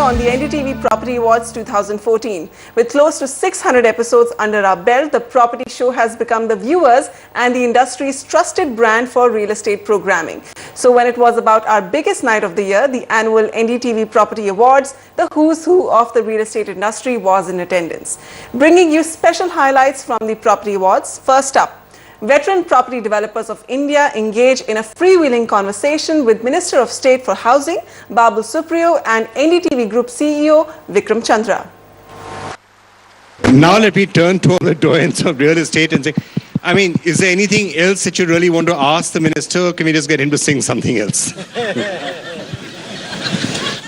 on the NDTV Property Awards 2014. With close to 600 episodes under our belt, the property show has become the viewers and the industry's trusted brand for real estate programming. So when it was about our biggest night of the year, the annual NDTV Property Awards, the who's who of the real estate industry was in attendance. Bringing you special highlights from the Property Awards. First up, veteran property developers of India engage in a freewheeling conversation with Minister of State for Housing, Babu Supriyo, and NDTV Group CEO, Vikram Chandra. Now let me turn to the doyens of real estate and say, is there anything else that you really want to ask the minister, or can we just get him to sing something else?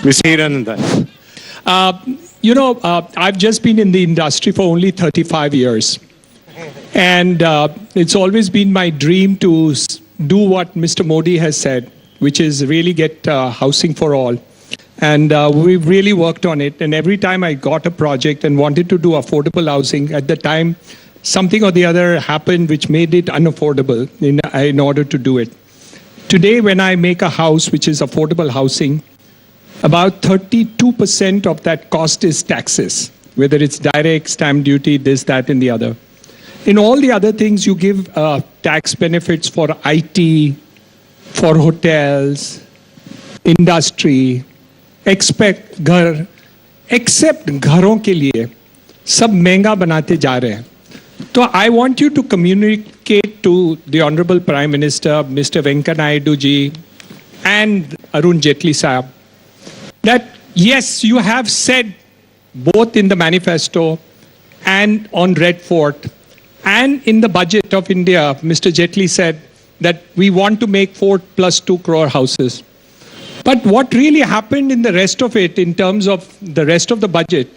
Mr. Hiranandani. I've just been in the industry for only 35 years. And it's always been my dream to do what Mr. Modi has said, which is really get housing for all. And we've really worked on it. And every time I got a project and wanted to do affordable housing, at the time, something or the other happened which made it unaffordable in order to do it. Today, when I make a house which is affordable housing, about 32% of that cost is taxes, whether it's direct, stamp duty, this, that, and the other. In all the other things, you give tax benefits for IT, for hotels, industry, except घरों के लिए सब महंगा बनाते जा रहे हैं. So I want you to communicate to the Honorable Prime Minister, Mr. Venkaiah Naidu ji, and Arun Jaitley Sahab, that yes, you have said both in the manifesto and on Red Fort, and in the budget of India, Mr. Jaitley said that we want to make 4 plus 2 crore houses. But what really happened in the rest of it, in terms of the rest of the budget,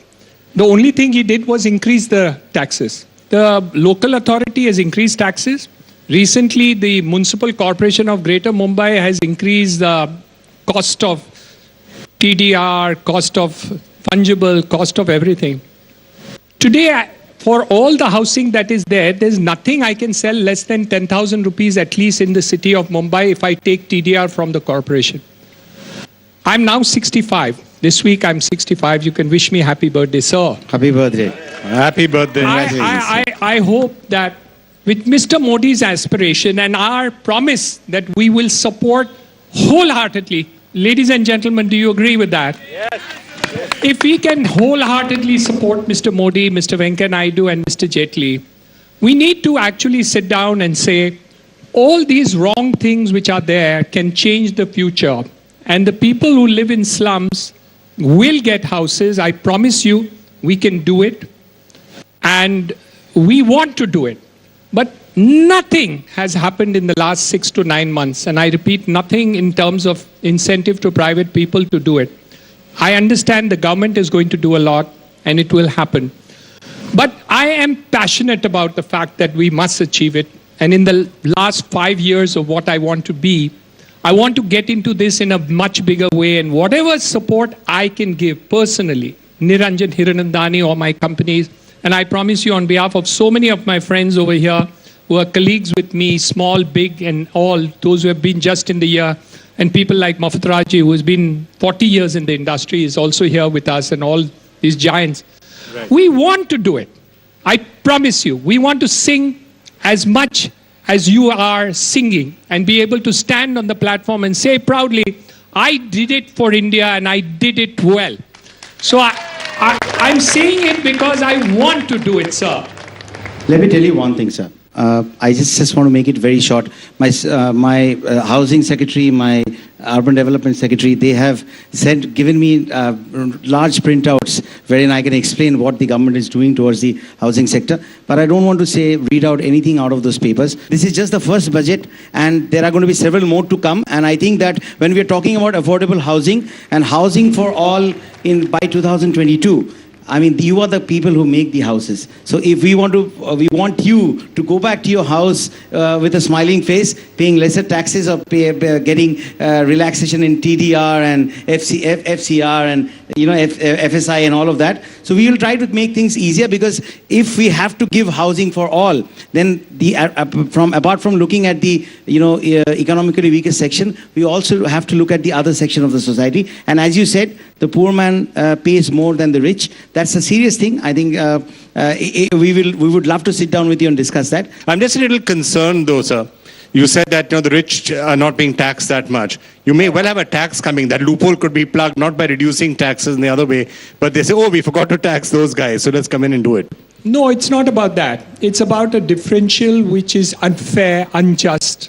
the only thing he did was increase the taxes. The local authority has increased taxes. Recently, the Municipal Corporation of Greater Mumbai has increased the cost of TDR, cost of fungible, cost of everything. Today, for all the housing that is there, there's nothing I can sell less than 10,000 rupees at least in the city of Mumbai if I take TDR from the corporation. I'm now 65. This week I'm 65. You can wish me happy birthday, sir. Happy birthday. Happy birthday. I hope that with Mr. Modi's aspiration and our promise that we will support wholeheartedly. Ladies and gentlemen, do you agree with that? Yes. If we can wholeheartedly support Mr. Modi, Mr. Venkaiah Naidu and Mr. Jaitley, we need to actually sit down and say, all these wrong things which are there can change the future. And the people who live in slums will get houses. I promise you, we can do it. And we want to do it. But nothing has happened in the last 6 to 9 months. And I repeat, nothing in terms of incentive to private people to do it. I understand the government is going to do a lot and it will happen. But I am passionate about the fact that we must achieve it. And in the last 5 years of what I want to be, I want to get into this in a much bigger way. And whatever support I can give personally, Niranjan Hiranandani or my companies, and I promise you on behalf of so many of my friends over here who are colleagues with me, small, big, and all, those who have been just in the year, and people like Mafat Raji, who has been 40 years in the industry, is also here with us, and all these giants. Right. We want to do it. I promise you, we want to sing as much as you are singing and be able to stand on the platform and say proudly, I did it for India and I did it well. So I'm saying it because I want to do it, sir. Let me tell you one thing, sir. I just want to make it very short. My housing secretary, my urban development secretary, they have given me large printouts wherein I can explain what the government is doing towards the housing sector. But I don't want to read out anything out of those papers. This is just the first budget, and there are going to be several more to come. And I think that when we are talking about affordable housing and housing for all by 2022, I mean, you are the people who make the houses. So if we want you to go back to your house with a smiling face, paying lesser taxes or getting relaxation in TDR and FCR and FSI and all of that. So we will try to make things easier, because if we have to give housing for all, then apart from looking at the economically weaker section, we also have to look at the other section of the society. And as you said, the poor man pays more than the rich. That's a serious thing. I think we would love to sit down with you and discuss that. I'm just a little concerned though, sir. You said that the rich are not being taxed that much. You may well have a tax coming. That loophole could be plugged not by reducing taxes in the other way, but they say, oh, we forgot to tax those guys, so let's come in and do it. No, it's not about that. It's about a differential which is unfair, unjust.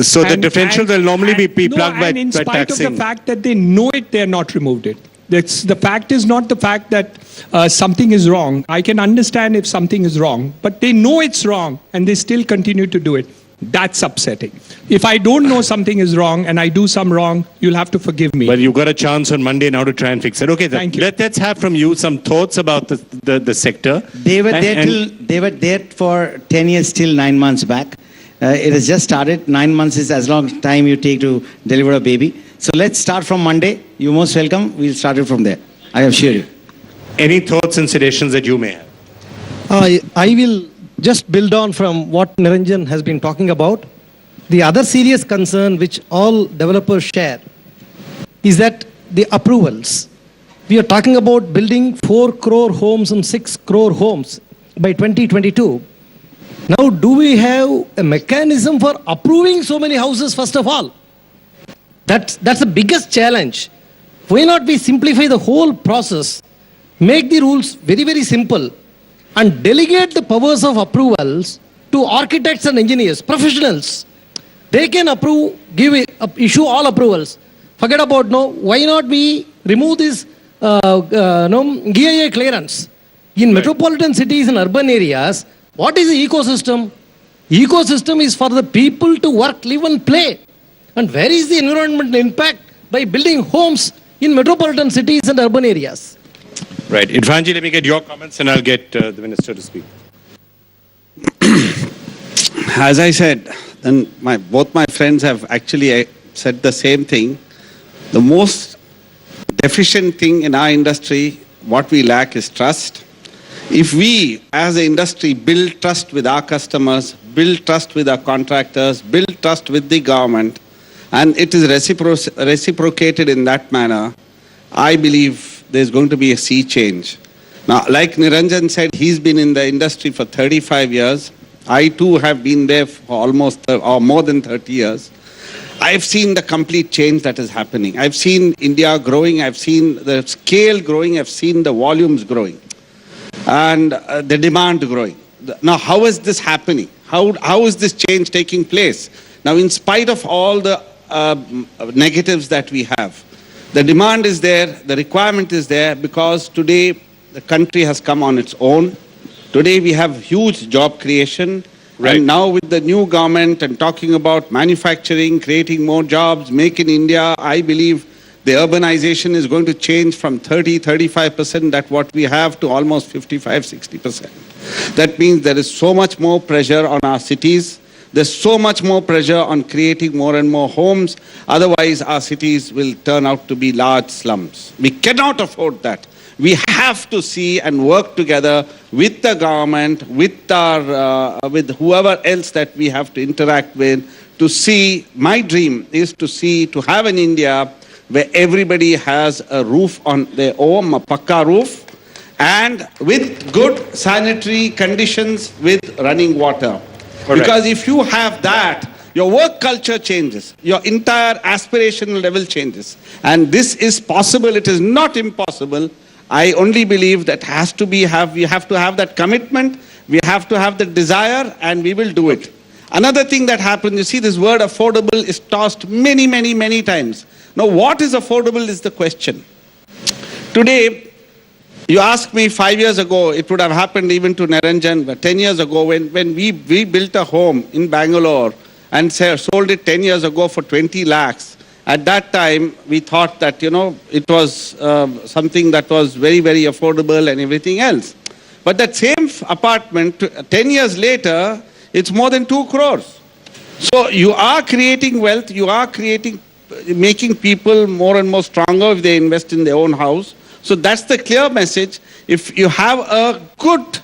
So the differential will normally be plugged by taxing. In spite of the fact that they know it, they are not removed it. The fact is not the fact that something is wrong. I can understand if something is wrong, but they know it's wrong and they still continue to do it. That's upsetting. If I don't know something is wrong and I do some wrong, you'll have to forgive me. But you got a chance on Monday now to try and fix it. Okay, thank you. Let's have from you some thoughts about the sector. They were there for 10 years till 9 months back. It has just started. 9 months is as long time you take to deliver a baby. So let's start from Monday. You're most welcome. We'll start it from there. I assure you. Any thoughts and suggestions that you may have? I will just build on from what Niranjan has been talking about. The other serious concern which all developers share is that the approvals. We are talking about building 4 crore homes and 6 crore homes by 2022. Now, do we have a mechanism for approving so many houses first of all? That's the biggest challenge. Why not we simplify the whole process, make the rules very, very simple, and delegate the powers of approvals to architects and engineers, professionals. They can approve, issue all approvals. Forget about why not we remove this GIA clearance? In metropolitan cities and urban areas, what is the ecosystem? Ecosystem is for the people to work, live and play. And where is the environmental impact by building homes in metropolitan cities and urban areas? Right. Irfanji, let me get your comments and I'll get the Minister to speak. As I said, and both my friends have actually said the same thing. The most deficient thing in our industry, what we lack is trust. If we, as an industry, build trust with our customers, build trust with our contractors, build trust with the government, and it is reciprocated in that manner, I believe there's going to be a sea change. Now, like Niranjan said, he's been in the industry for 35 years. I too have been there for almost or more than 30 years. I've seen the complete change that is happening. I've seen India growing, I've seen the scale growing, I've seen the volumes growing, and the demand growing. Now, how is this happening? How is this change taking place? Now, in spite of all the negatives that we have, the demand is there, the requirement is there, because today the country has come on its own. Today we have huge job creation. Right. And now with the new government and talking about manufacturing, creating more jobs, make in India, I believe the urbanization is going to change from 35% that what we have to almost 55-60%. That means there is so much more pressure on our cities. There's so much more pressure on creating more and more homes. Otherwise, our cities will turn out to be large slums. We cannot afford that. We have to see and work together with the government, with whoever else that we have to interact with, to see. My dream is to have an India where everybody has a roof on their own, a pakka roof, and with good sanitary conditions with running water. Correct. Because if you have that, your work culture changes, your entire aspirational level changes. And this is possible, it is not impossible. I only believe that we have to have that commitment, we have to have the desire, and we will do it. Another thing that happens, you see, this word affordable is tossed many, many, many times. Now, what is affordable is the question. Today, you asked me 5 years ago, it would have happened even to Niranjan, but 10 years ago, when we built a home in Bangalore and sold it 10 years ago for 20 lakhs, At that time, we thought that, it was something that was very, very affordable and everything else. But that same apartment, 10 years later, it's more than 2 crores. So you are creating wealth, you are making people more and more stronger if they invest in their own house. So that's the clear message. If you have a good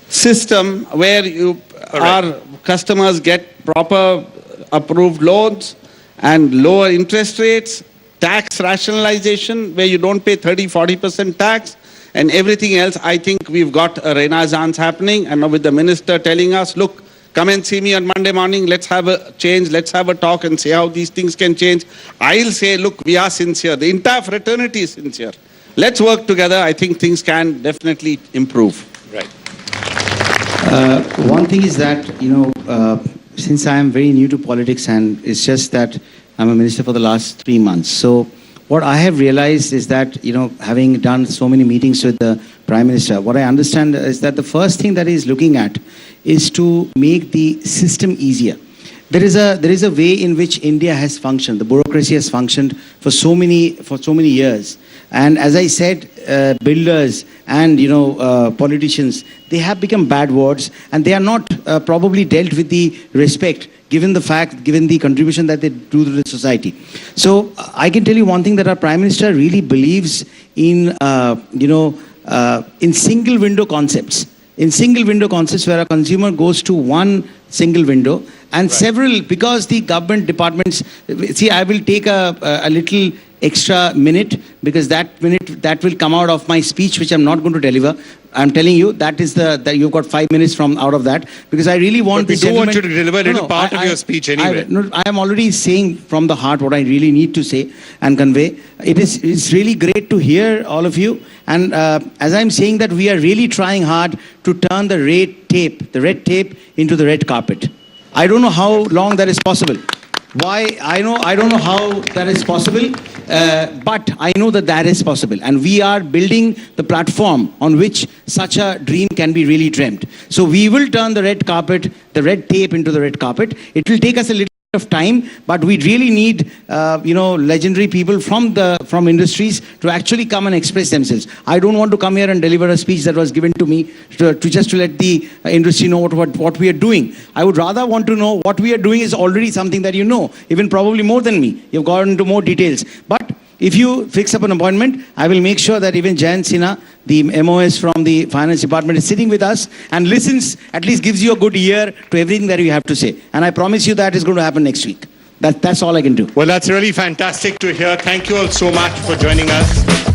system where our customers get proper approved loans and lower interest rates, tax rationalization where you don't pay 30-40% tax and everything else, I think we've got a renaissance happening. And now with the minister telling us, look, come and see me on Monday morning, let's have a change, let's have a talk and see how these things can change. I'll say, look, we are sincere. The entire fraternity is sincere. Let's work together. I think things can definitely improve. Right. One thing is that, since I am very new to politics and it's just that I'm a minister for the last 3 months. So what I have realized is that, having done so many meetings with the Prime Minister, what I understand is that the first thing that he is looking at is to make the system easier. There is a way in which India has functioned. The bureaucracy has functioned for so many years. And as I said, builders and politicians, they have become bad words, and they are not probably dealt with the respect given the contribution that they do to the society. So I can tell you one thing, that our Prime Minister really believes in in single window concepts. In single window concepts where a consumer goes to one single window and several, because the government departments, see, I will take a little extra minute, because that will come out of my speech, which I'm not going to deliver. I'm telling you, that you've got 5 minutes from out of that, because I really want this gentleman... But we do want you to deliver a little part of your speech anyway. I am already saying from the heart what I really need to say and convey. It's really great to hear all of you. And as I'm saying that, we are really trying hard to turn the red tape into the red carpet. I don't know how long that is possible. Why? I don't know how that is possible, but I know that is possible. And we are building the platform on which such a dream can be really dreamt. So we will turn the red tape into the red carpet. It will take us a little of time, but we really need legendary people from industries to actually come and express themselves. I don't want to come here and deliver a speech that was given to me just to let the industry know what we are doing. I would rather want to know what we are doing is already something that you know, even probably more than me. You've gone into more details. But if you fix up an appointment, I will make sure that even Jayant Sinha, the MOS from the Finance Department, is sitting with us and listens, at least gives you a good ear to everything that you have to say. And I promise you that is going to happen next week. That's all I can do. Well, that's really fantastic to hear. Thank you all so much for joining us.